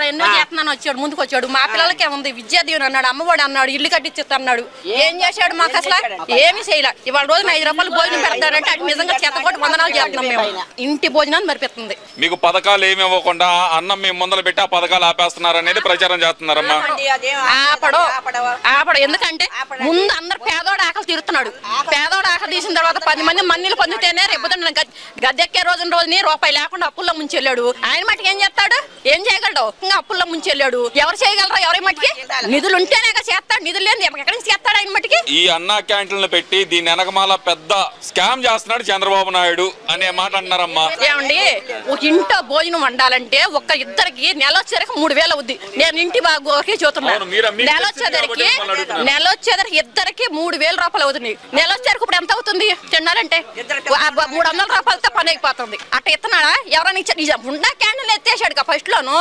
ఎన్నో చేస్తున్నాను వచ్చాడు, ముందుకు వచ్చాడు. మా పిల్లలకే ఉంది విద్యా దీవెన అన్నాడు, అమ్మఒడి అన్నాడు, ఇల్లు కట్టించిస్తా అన్నాడు. ఏం చేశాడు మాకు అసలు ఏమీ చేయలే. ఇవాళ రోజు 5 రూపాయలు భోజనం పెడతాడంటే అది నిజంగా చేతకోటి వందనాలు చేస్తున్నాం మేము. ఇంటి భోజనాన్ని మరిపిస్తుంది. మీకు పథకాలు ఏమి ఇవ్వకుండా అన్నం మేము ముందలు పెట్టి ఆ పథకాలు ఆపేస్తున్నారు అనేది ప్రచారం చేస్తున్నారమ్మా. ఆపడు ఎందుకంటే ముందు అందరు పేదోడు ఆకలి తీరుతున్నాడు. పేదోడు ఆకలి తీసిన తర్వాత 10 మంది మన్నీలు పొందితేనే రేపు గద్దెక్కే రోజుని రూపాయి లేకుండా అప్పుల్లో ముంచి వెళ్ళాడు. ఆయన మటుకు ఏం చేస్తాడు? ఏం చేయగలడు? ఇంకా అప్పుల్లో ముంచి వెళ్ళాడు. ఎవరు చేయగలరా? ఎవరి మట్టికి నిధులు ఉంటేనే చేస్తాడు. నిధులు లేదు ఎక్కడి నుంచి చేస్తాడు ఆయన మట్టికి. ఈ అన్నా క్యాంటీన్లు పెట్టి దీని వెనకమాల పెద్ద స్కామ్ చేస్తున్నాడు చంద్రబాబు నాయుడు అనే మాట అంటున్నారమ్మా. ఏమండి, ఒక ఇంట్లో భోజనం వండాలంటే ఒక్క ఇద్దరికి నెల వచ్చేసరికి 3000 అవుద్ది. నేను ఇంటి బాగోకి చూస్తున్నాను. నెల వచ్చేసరికి ఇద్దరికి 3000 రూపాయలు అవుతుంది. నెల వచ్చేసరికి ఇప్పుడు ఎంత అవుతుంది తినాలంటే? 300 రూపాయలతో పని అయిపోతుంది. అట్ట ఇస్తున్నాడా? ఎవరైనా ఇచ్చారు? ఉన్న క్యాండిల్ ఎత్తేసాడు ఫస్ట్ లోను.